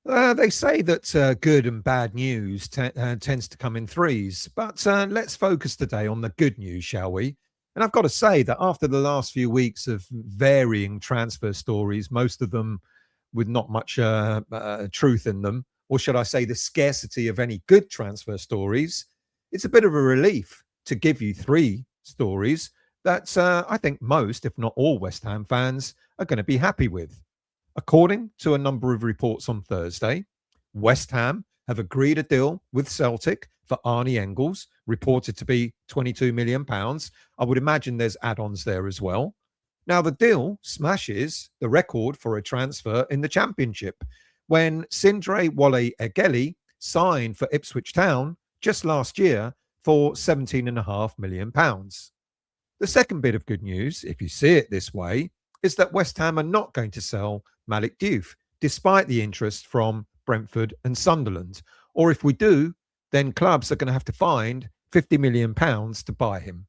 They say that good and bad news tends to come in threes, but let's focus today on the good news, shall we? And I've got to say that after the last few weeks of varying transfer stories, most of them with not much truth in them, or should I say the scarcity of any good transfer stories, it's a bit of a relief to give you three stories that I think most, if not all, West Ham fans are going to be happy with. According to a number of reports on Thursday, West Ham have agreed a deal with Celtic for Arne Engels, reported to be £22 million. I would imagine there's add-ons there as well. Now, the deal smashes the record for a transfer in the Championship when Sindre Wale Egeli signed for Ipswich Town just last year for £17.5 million. The second bit of good news, if you see it this way, is that West Ham are not going to sell Malick Diouf, despite the interest from Brentford and Sunderland. Or if we do, then clubs are going to have to find £50 million to buy him.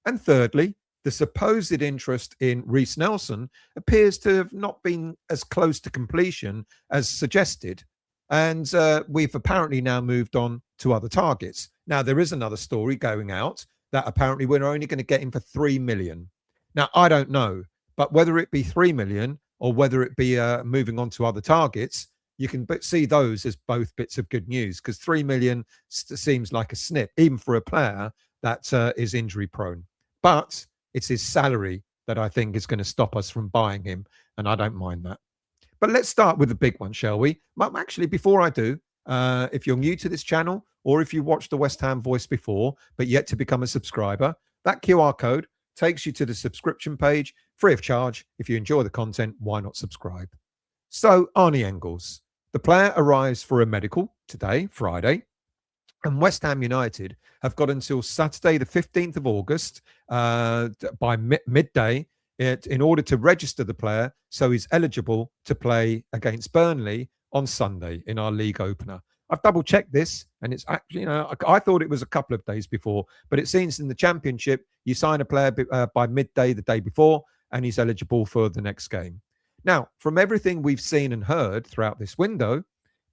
And thirdly, the supposed interest in Reese Nelson appears to have not been as close to completion as suggested. And we've apparently now moved on to other targets. Now, there is another story going out that apparently we're only going to get him for £3 million. Now, I don't know, but whether it be £3 million or whether it be moving on to other targets, you can see those as both bits of good news, because £3 million seems like a snip, even for a player that is injury prone. But it's his salary that I think is going to stop us from buying him, and I don't mind that. But let's start with the big one, shall we? But actually, before I do, if you're new to this channel, or if you watched the West Ham Voice before, but yet to become a subscriber, that QR code takes you to the subscription page, free of charge. If you enjoy the content, why not subscribe? So, Arne Engels. The player arrives for a medical today, Friday, and West Ham United have got until Saturday, the 15th of August, by midday, in order to register the player so he's eligible to play against Burnley on Sunday in our league opener. I've double-checked this, and it's actually, I thought it was a couple of days before, but it seems in the Championship, you sign a player by midday the day before, and he's eligible for the next game. Now, from everything we've seen and heard throughout this window,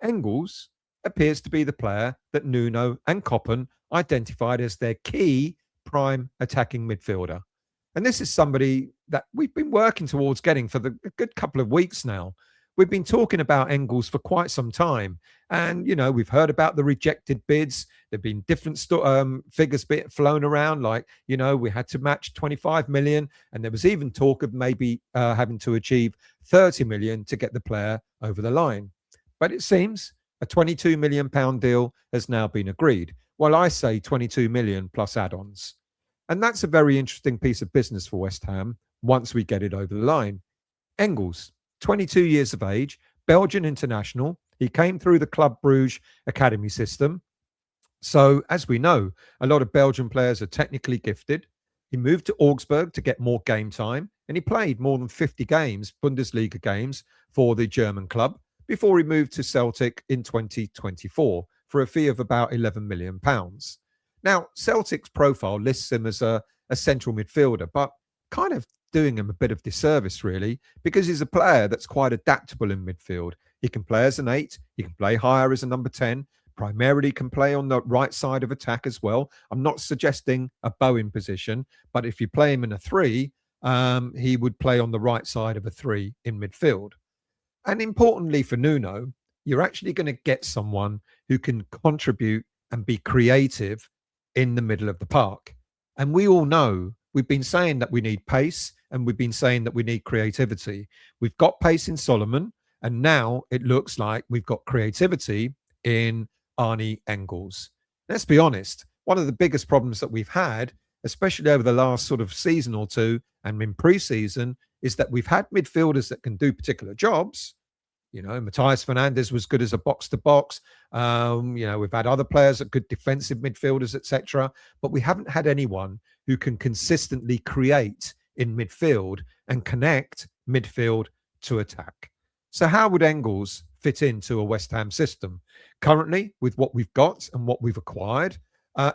Engels appears to be the player that Nuno and Koppen identified as their key prime attacking midfielder. And this is somebody that we've been working towards getting for a good couple of weeks now. We've been talking about Engels for quite some time. And, we've heard about the rejected bids. There have been different figures flown around, like, we had to match 25 million. And there was even talk of maybe having to achieve 30 million to get the player over the line. But it seems a £22 million deal has now been agreed. Well, I say 22 million plus add-ons. And that's a very interesting piece of business for West Ham once we get it over the line. Engels, 22 years of age, Belgian international. He came through the Club Brugge academy system. So, as we know, a lot of Belgian players are technically gifted. He moved to Augsburg to get more game time, and he played more than 50 games, Bundesliga games, for the German club before he moved to Celtic in 2024 for a fee of about £11 million. Now, Celtic's profile lists him as a central midfielder, but kind of doing him a bit of disservice, really, because he's a player that's quite adaptable in midfield. He can play as an 8, he can play higher as a number 10, primarily can play on the right side of attack as well. I'm not suggesting a Bowen position, but if you play him in a 3, he would play on the right side of a 3 in midfield. And importantly for Nuno, you're actually going to get someone who can contribute and be creative in the middle of the park. And we all know, we've been saying that we need pace and we've been saying that we need creativity. We've got pace in Solomon, and now it looks like we've got creativity in Arne Engels. Let's be honest, one of the biggest problems that we've had, especially over the last sort of season or two and in pre-season, is that we've had midfielders that can do particular jobs. Matthias Fernandes was good as a box-to-box. We've had other players that good defensive midfielders, etc. But we haven't had anyone who can consistently create in midfield and connect midfield to attack. So how would Engels fit into a West Ham system? Currently, with what we've got and what we've acquired,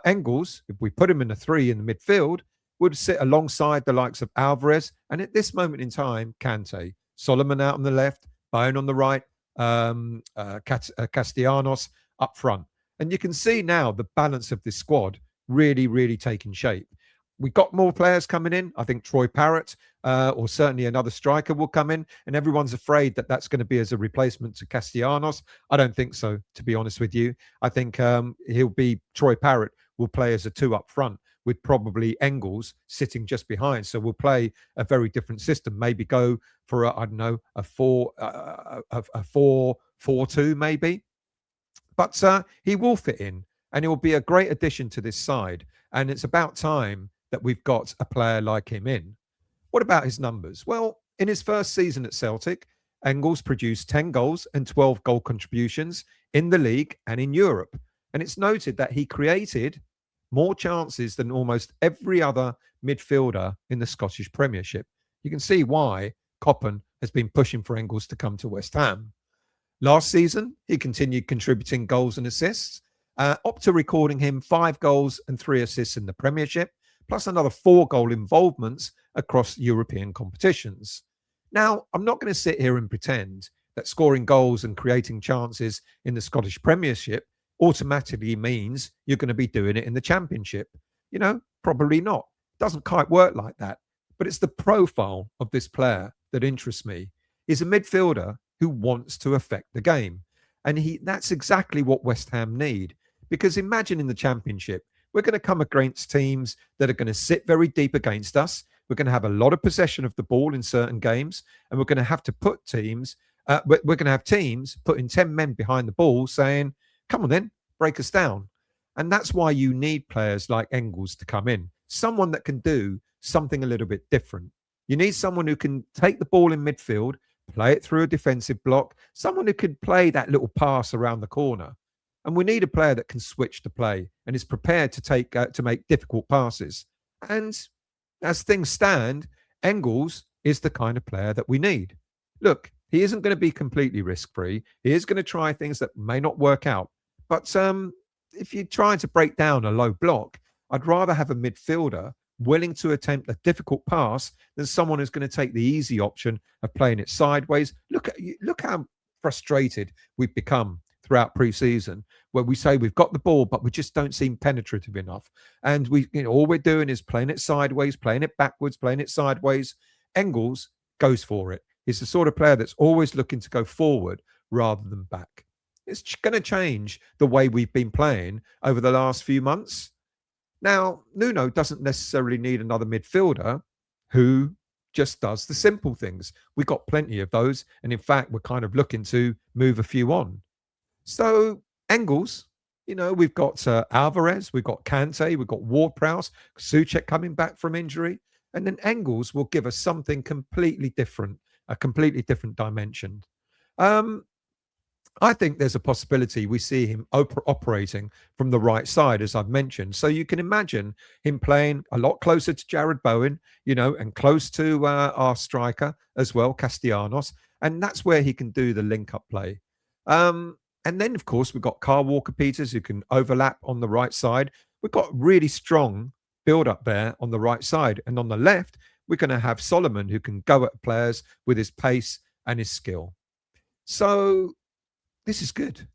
Engels, if we put him in a 3 in the midfield, would sit alongside the likes of Alvarez and at this moment in time, Kante. Solomon out on the left, Bowen on the right, Castellanos up front. And you can see now the balance of this squad really, really taking shape. We got more players coming in. I think Troy Parrott, or certainly another striker, will come in, and everyone's afraid that that's going to be as a replacement to Castellanos. I don't think so, to be honest with you. I think Troy Parrott will play as a two up front, with probably Engels sitting just behind. So we'll play a very different system. Maybe go for a 4-4-2 maybe. But he will fit in, and he will be a great addition to this side. And it's about time that we've got a player like him in. What about his numbers? Well, in his first season at Celtic, Engels produced 10 goals and 12 goal contributions in the league and in Europe. And it's noted that he created more chances than almost every other midfielder in the Scottish Premiership. You can see why Koppen has been pushing for Engels to come to West Ham. Last season, he continued contributing goals and assists, up to recording him 5 goals and 3 assists in the Premiership, plus another 4 goal involvements across European competitions. Now, I'm not going to sit here and pretend that scoring goals and creating chances in the Scottish Premiership automatically means you're going to be doing it in the Championship. Probably not. It doesn't quite work like that. But it's the profile of this player that interests me. He's a midfielder who wants to affect the game. And that's exactly what West Ham need. Because imagine in the Championship, we're going to come against teams that are going to sit very deep against us. We're going to have a lot of possession of the ball in certain games. And we're going to have to put we're going to have teams putting 10 men behind the ball saying, come on then, break us down. And that's why you need players like Engels to come in. Someone that can do something a little bit different. You need someone who can take the ball in midfield, play it through a defensive block, someone who could play that little pass around the corner. And we need a player that can switch to play and is prepared to make difficult passes. And as things stand, Engels is the kind of player that we need. Look, he isn't going to be completely risk-free. He is going to try things that may not work out. But if you're trying to break down a low block, I'd rather have a midfielder willing to attempt a difficult pass than someone who's going to take the easy option of playing it sideways. Look how frustrated we've become throughout pre-season, where we say we've got the ball, but we just don't seem penetrative enough. And all we're doing is playing it sideways, playing it backwards, playing it sideways. Engels goes for it. He's the sort of player that's always looking to go forward rather than back. It's going to change the way we've been playing over the last few months. Now, Nuno doesn't necessarily need another midfielder who just does the simple things. We've got plenty of those. And in fact, we're kind of looking to move a few on. So Engels, we've got Alvarez, we've got Kante, we've got Ward-Prowse, Souček coming back from injury. And then Engels will give us something completely different, a completely different dimension. I think there's a possibility we see him operating from the right side, as I've mentioned. So you can imagine him playing a lot closer to Jared Bowen, and close to our striker as well, Castellanos. And that's where he can do the link-up play. And then, of course, we've got Kyle Walker-Peters who can overlap on the right side. We've got really strong build-up there on the right side. And on the left, we're going to have Solomon who can go at players with his pace and his skill. So this is good.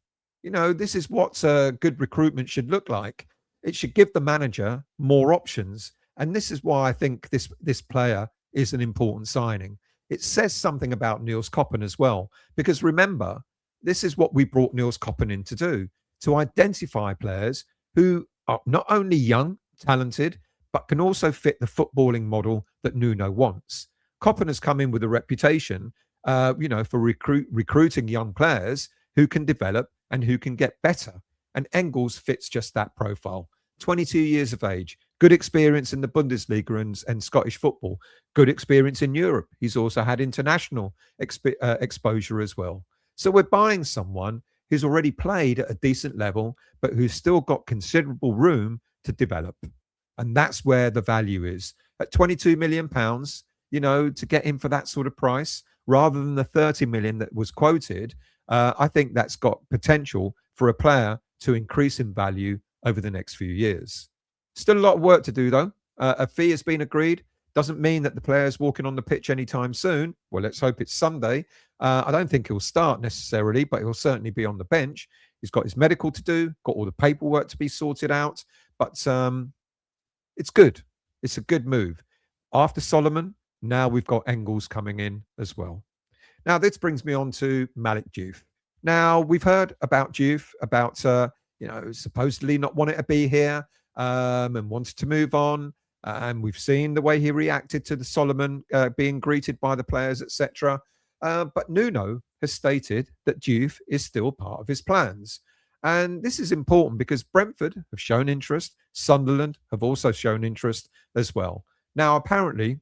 This is what good recruitment should look like. It should give the manager more options. And this is why I think this player is an important signing. It says something about Niels Koppen as well. Because remember, this is what we brought Niels Koppen in to do, to identify players who are not only young, talented, but can also fit the footballing model that Nuno wants. Koppen has come in with a reputation, for recruiting young players who can develop and who can get better. And Engels fits just that profile. 22 years of age, good experience in the Bundesliga and Scottish football, good experience in Europe. He's also had international exposure as well. So we're buying someone who's already played at a decent level, but who's still got considerable room to develop. And that's where the value is. At £22 million, to get him for that sort of price, rather than the 30 million that was quoted, I think that's got potential for a player to increase in value over the next few years. Still a lot of work to do, though. A fee has been agreed, Doesn't mean that the player's walking on the pitch anytime soon. Well, let's hope it's Sunday. I don't think he'll start necessarily, but he'll certainly be on the bench. He's got his medical to do, got all the paperwork to be sorted out. But it's good. It's a good move. After Solomon, now we've got Engels coming in as well. Now, this brings me on to Malick Diouf. Now, we've heard about Diouf, about, supposedly not wanting to be here and wanted to move on. And we've seen the way he reacted to the Solomon being greeted by the players, etc. But Nuno has stated that Diouf is still part of his plans. And this is important because Brentford have shown interest. Sunderland have also shown interest as well. Now, apparently,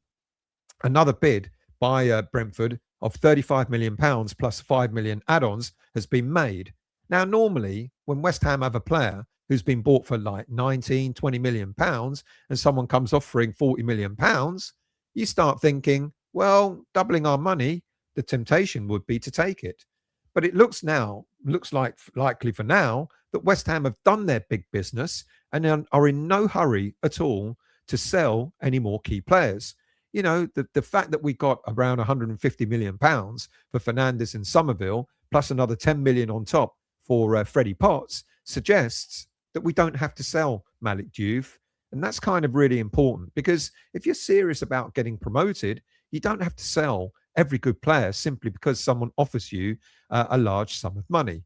another bid by Brentford of £35 million plus 5 million add-ons has been made. Now, normally, when West Ham have a player who's been bought for like 19, 20 million pounds and someone comes offering 40 million pounds, you start thinking, well, doubling our money, the temptation would be to take it. But it looks like likely for now that West Ham have done their big business and are in no hurry at all to sell any more key players. You know, the fact that we got around 150 million pounds for Fernandes and Somerville, plus another 10 million on top for Freddie Potts, suggests that we don't have to sell Malick Diouf. And that's kind of really important because if you're serious about getting promoted, you don't have to sell every good player simply because someone offers you a large sum of money.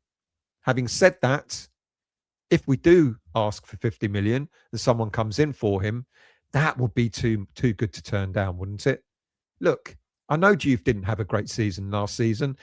Having said that, if we do ask for 50 million and someone comes in for him, that would be too good to turn down, wouldn't it? Look, I know Diouf didn't have a great season last season,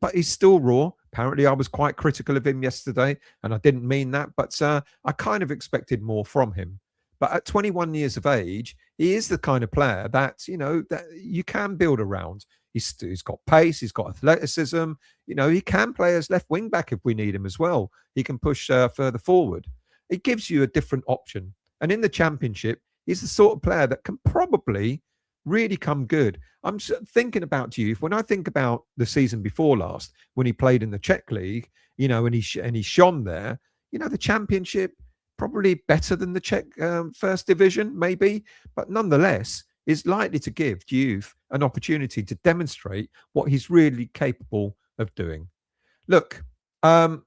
but he's still raw. Apparently, I was quite critical of him yesterday, and I didn't mean that, but I kind of expected more from him. But at 21 years of age, he is the kind of player that, you know, that you can build around. He's got pace, he's got athleticism. You know, he can play as left wing back if we need him as well. He can push further forward. It gives you a different option. And in the Championship, he's the sort of player that can probably really come good. I'm thinking about Diouf when I think about the season before last when he played in the Czech League, you know, and he shone there. You know, the Championship probably better than the Czech First Division, maybe, but nonetheless is likely to give Diouf an opportunity to demonstrate what he's really capable of doing. Look, I'm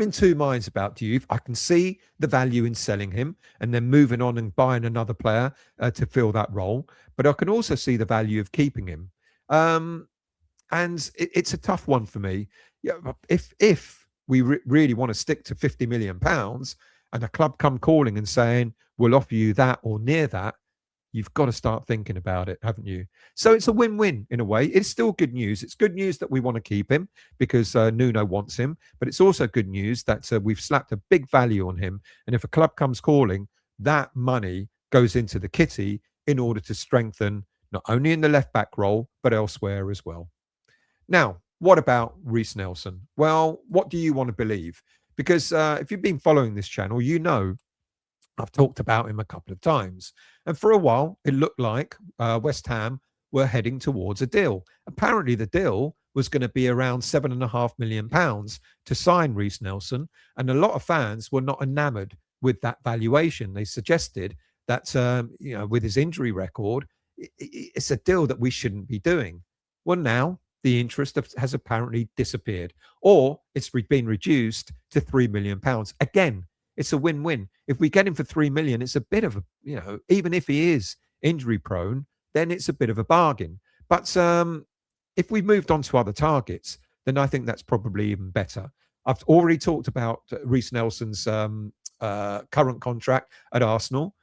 in two minds about Diouf. I can see the value in selling him and then moving on and buying another player to fill that role. But I can also see the value of keeping him. And it's a tough one for me. Yeah, if we really want to stick to 50 million pounds and a club come calling and saying, we'll offer you that or near that, you've got to start thinking about it, haven't you? So it's a win-win in a way. It's still good news. It's good news that we want to keep him because Nuno wants him, but it's also good news that we've slapped a big value on him. And if a club comes calling, that money goes into the kitty in order to strengthen not only in the left-back role, but elsewhere as well. Now, what about Reese Nelson? Well, what do you want to believe? Because if you've been following this channel, you know I've talked about him a couple of times. And for a while, it looked like West Ham were heading towards a deal. Apparently, the deal was going to be around £7.5 million to sign Reese Nelson. And a lot of fans were not enamored with that valuation. They suggested that, with his injury record, it's a deal that we shouldn't be doing. Well, now the interest has apparently disappeared, or it's been reduced to £3 million. Again, it's a win-win. If we get him for 3 million, it's a bit of a, even if he is injury prone, then it's a bit of a bargain. But if we moved on to other targets, then I think that's probably even better. I've already talked about Reese Nelson's current contract at Arsenal.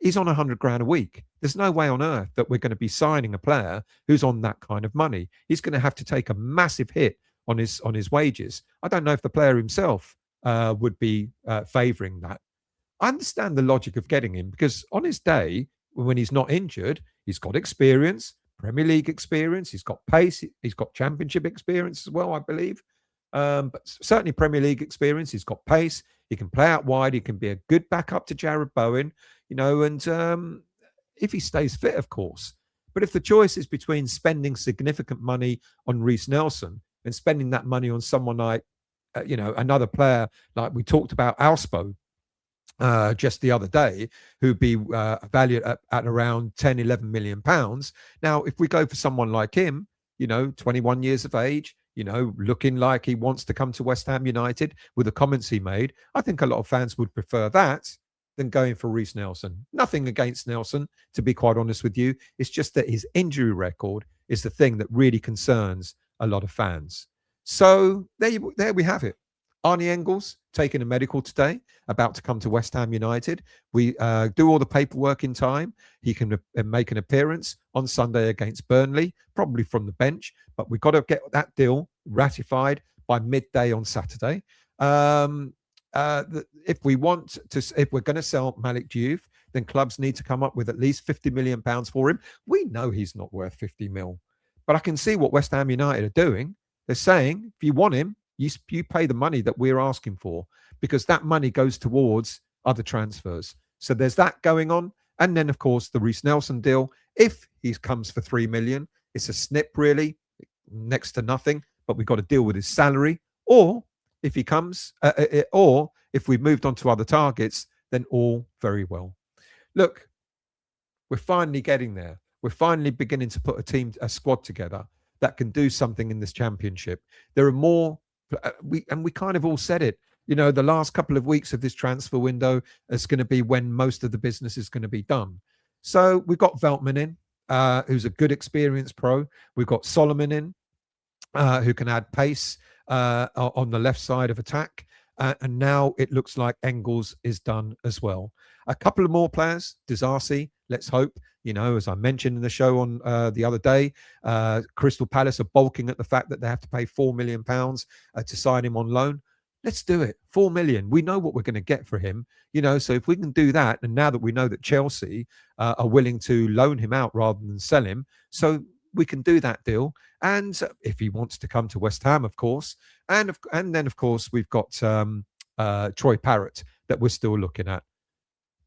He's on 100 grand a week. There's no way on earth that we're going to be signing a player who's on that kind of money. He's going to have to take a massive hit on his wages. I don't know if the player himself would be favouring that. I understand the logic of getting him because on his day, when he's not injured, he's got experience, Premier League experience, he's got pace, he's got Championship experience as well, I believe. But certainly Premier League experience, he's got pace, he can play out wide, he can be a good backup to Jared Bowen, and if he stays fit, of course. But if the choice is between spending significant money on Reese Nelson and spending that money on someone like another player like we talked about, Alspo, just the other day, who'd be valued at around 10, 11 million pounds. Now, if we go for someone like him, 21 years of age, looking like he wants to come to West Ham United with the comments he made, I think a lot of fans would prefer that than going for Reese Nelson. Nothing against Nelson, to be quite honest with you. It's just that his injury record is the thing that really concerns a lot of fans. So there we have it. Arne Engels taking a medical today, about to come to West Ham United. We do all the paperwork in time. He can make an appearance on Sunday against Burnley, probably from the bench, but we've got to get that deal ratified by midday on Saturday. If we're going to sell Malick Diouf, then clubs need to come up with at least £50 million for him. We know he's not worth 50 mil, but I can see what West Ham United are doing. They're saying, if you want him, you pay the money that we're asking for, because that money goes towards other transfers. So there's that going on. And then, of course, the Reese Nelson deal. If he comes for 3 million, it's a snip, really, next to nothing, but we've got to deal with his salary. Or if he comes, or if we've moved on to other targets, then all very well. Look, we're finally getting there. We're finally beginning to put a squad together that can do something in this championship. There are more. We kind of all said it, the last couple of weeks of this transfer window is going to be when most of the business is going to be done. So we've got Veltman in, who's a good experienced pro. We've got Solomon in, who can add pace on the left side of attack. And now it looks like Engels is done as well. A couple of more players, Disasi, let's hope. As I mentioned in the show on the other day, Crystal Palace are balking at the fact that they have to pay £4 million to sign him on loan. Let's do it. 4 million. We know what we're going to get for him. So if we can do that, and now that we know that Chelsea are willing to loan him out rather than sell him, so we can do that deal. And if he wants to come to West Ham, of course. And then, of course, we've got Troy Parrott that we're still looking at.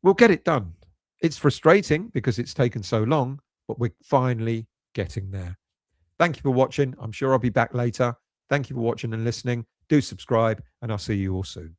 We'll get it done. It's frustrating because it's taken so long, but we're finally getting there. Thank you for watching. I'm sure I'll be back later. Thank you for watching and listening. Do subscribe, and I'll see you all soon.